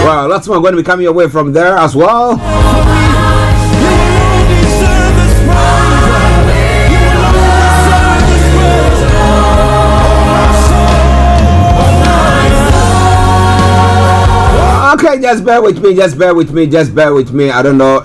Well, lots more going to be coming your way from there as well. Okay, just bear with me. I don't know.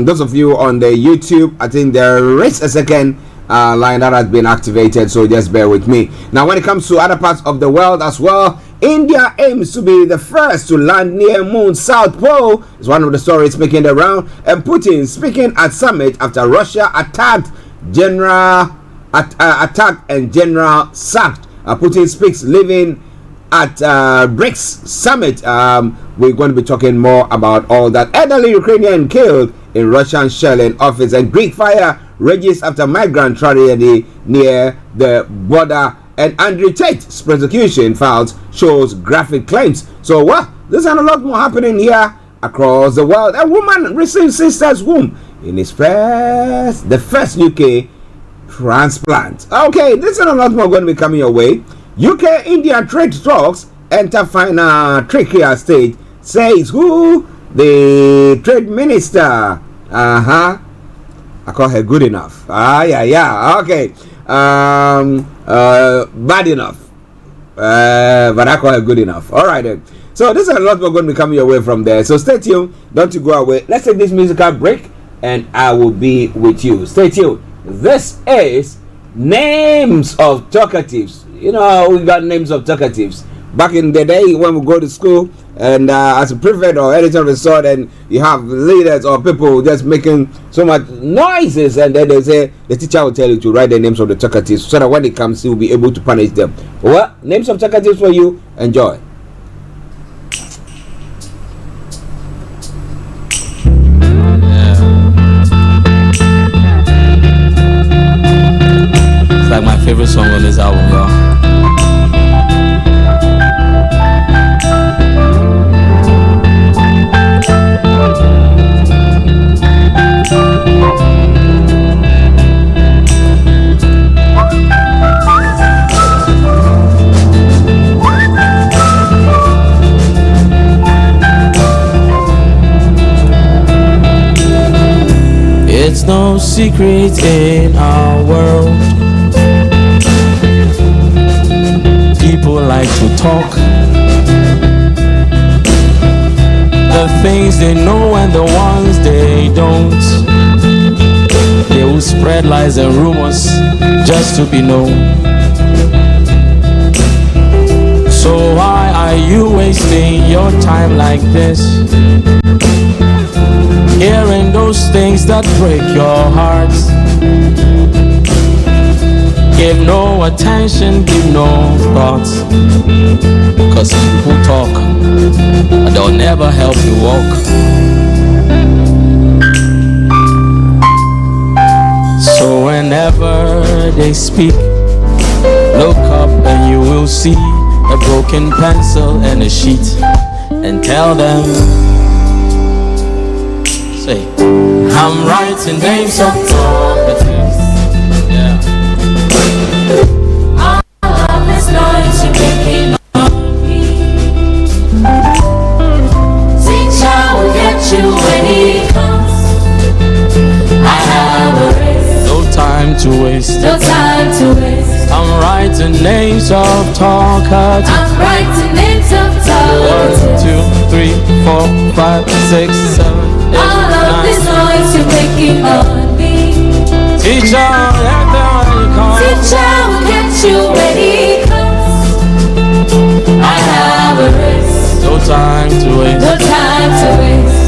Those of you on the YouTube, I think there is a second line that has been activated, so just bear with me. Now, when it comes to other parts of the world as well, India aims to be the first to land near Moon's South Pole. It's one of the stories making the round. And Putin speaking at summit after Russia attacked and general sacked. Putin speaks living at BRICS summit. We're going to be talking more about all that. Elderly Ukrainian killed in Russian shelling office, and Greek fire rages after migrant tragedy near the border. And Andrew Tate's prosecution files shows graphic claims. So there's a lot more happening here across the world. A woman receives sister's womb in the first UK transplant. Okay, this and a lot more going to be coming your way. UK-India trade talks enter final trickier stage, says who? The trade minister. I call her good enough. Okay. Bad enough. But I call her good enough. All right then. So this is a lot more going to be coming your way from there. So stay tuned. Don't you go away. Let's take this musical break, and I will be with you. Stay tuned. This is names of talkatives. You know, we got names of talkatives. Back in the day when we go to school, and as a prefect or anything of the sort, and you have leaders or people just making so much noises, and then they say the teacher will tell you to write the names of the talkatives so that when it comes, he will be able to punish them. Well, names of talkatives for you. Enjoy. It's like my favorite song on this album, y'all. It's no secret in our world. People like to talk the things they know and the ones they don't. They will spread lies and rumors just to be known. So why are you wasting your time like this? Hearing those things that break your heart. Give no attention, give no thoughts. Cause people talk, but they'll never help you walk. So whenever they speak, look up and you will see a broken pencil and a sheet. And tell them, say, I'm writing names of talkatives. Yeah. All of this noise you're making on me. Teacher will get you when he comes. I have a race. No time to waste. No time to waste. I'm writing names of talkatives. I'm writing names of talkatives. 1, 2, 3, 4, 5, 6, 7, 8, all of 9. this noise you're making on me. Teacher, let them when you come. Teacher will get you when he comes. I have a race. No time to waste. No time to waste.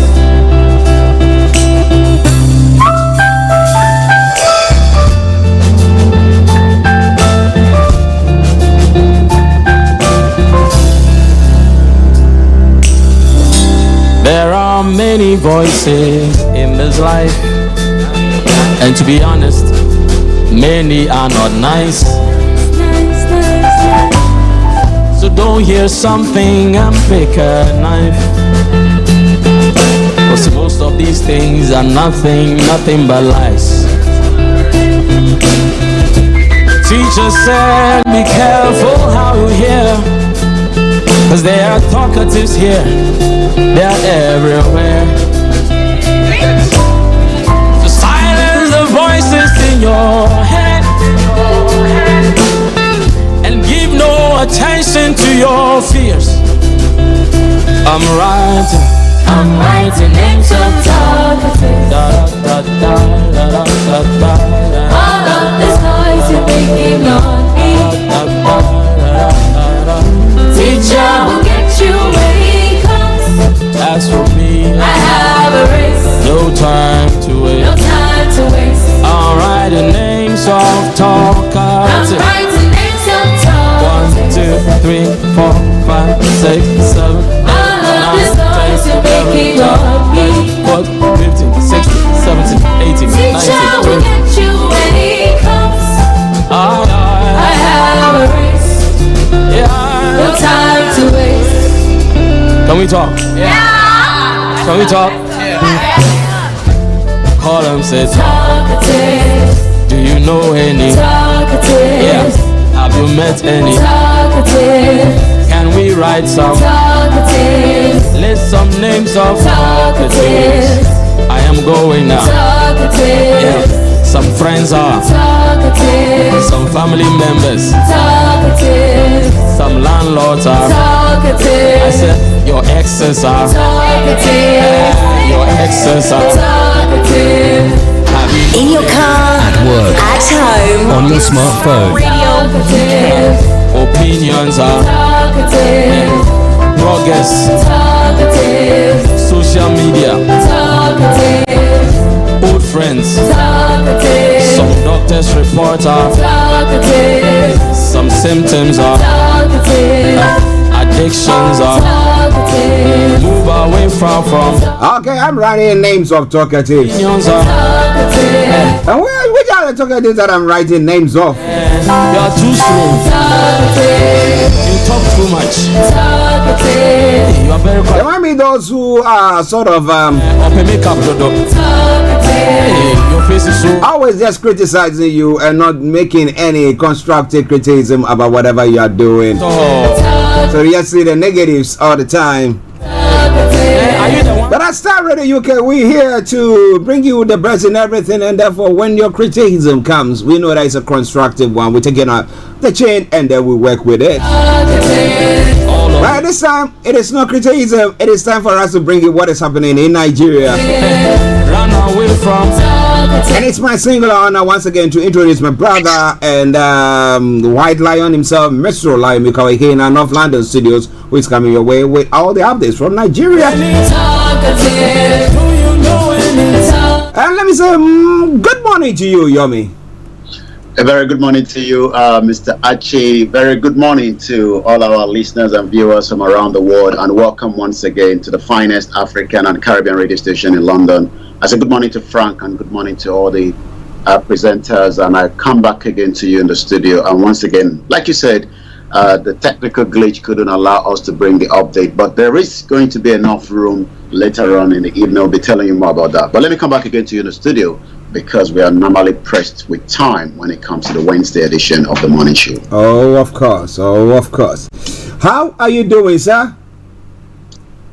There are many voices in this life, and to be honest, many are not nice. So don't hear something and pick a knife. Cause most of these things are nothing but lies. Teacher said, be careful how you hear. Cause there are talkatives here, they are everywhere. So silence the voices in your head and give no attention to your fears. I'm writing names of talkatives. All of this noise you're making on me. Teacher will get you when he comes. As for me, I have a race. no time to wait. No time to waste. I'm writing names of I'm talkatives. writing names of 1, 2, 3, 4, 5, 6, 7, 8, 9, 10, 11, 12, 13, 14, 15, 16, 17, 18, 19, Teacher will 20. get you when he comes. I have a race. No time to waste. Can we talk? Can we talk? Call him, say Talkatives. do you know any? Talkatives. Have you met any? Talkatives. Can we write some? Talkatives. List some names of talkatives. I am going now. Talkatives. Some friends are, Talkatives. some family members, Talkatives. some landlords are. I Talkatives. said your exes are, Talkatives. your exes are. Talkatives. Have you In your car, At work, at home, on your smartphone, Talkatives. opinions are, Talkatives. bloggers, Talkatives. social media, Talkatives. old friends, Talkatives. some doctors report are, Talkatives. some symptoms are, Talkatives. addictions are. Talkatives. Move away from Okay, I'm writing names of talkatives. opinions are. Talkatives. And which are the talkatives that I'm writing names of? You are too slow. Talkatives. You talk too much. Talkatives. You are very There quiet. might be those who are sort of Open makeup, dodo. Talkatives. Hey, your face is so. always just criticizing you and not making any constructive criticism about whatever you are doing. So you just see the negatives all the time. Are you the one? But at Starr Radio UK, we're here to bring you the best in everything, and therefore, when your criticism comes, we know that it's a constructive one. We take it out the chain and then we work with it. All of But this time, it is not criticism. It is time for us to bring you what is happening in Nigeria. run away from. And it's my singular honor once again to introduce my brother and the White Lion himself, Mr. Olayomi, here in our North London studios, who is coming your way with all the updates from Nigeria. Talkatives. Do you know any? And let me say good morning to you, Yomi. A very good morning to you, Mr. Archie. Very good morning to all our listeners and viewers from around the world, and welcome once again to the finest African and Caribbean radio station in London. I say good morning to Frank and good morning to all the presenters, and I come back again to you in the studio. And once again, like you said, the technical glitch couldn't allow us to bring the update, but there is going to be enough room later on in the evening. I'll be telling you more about that. But let me come back again to you in the studio, because we are normally pressed with time when it comes to the Wednesday edition of the morning show. Oh, of course. Oh, of course. How are you doing, sir?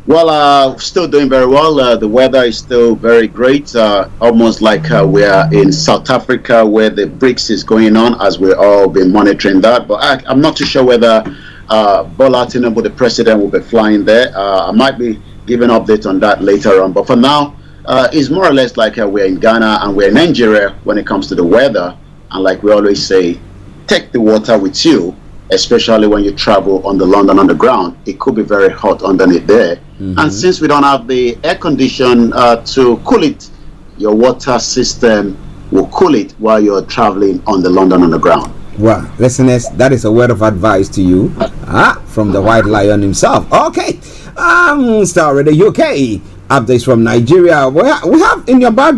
Well, still doing very well. The weather is still very great, almost like we are in South Africa, where the BRICS is going on, as we've all been monitoring that. But I'm not too sure whether Bola Tinubu, the president, will be flying there. I might be giving an update on that later on. But for now, it's more or less like we're in Ghana and we're in Nigeria when it comes to the weather. And like we always say, take the water with you, especially when you travel on the London Underground. It could be very hot underneath there. And since we don't have the air condition to cool it, your water system will cool it while you're traveling on the London Underground. Well, listeners, that is a word of advice to you from the White Lion himself. Okay. Starr Radio UK. Updates from Nigeria. We have in your background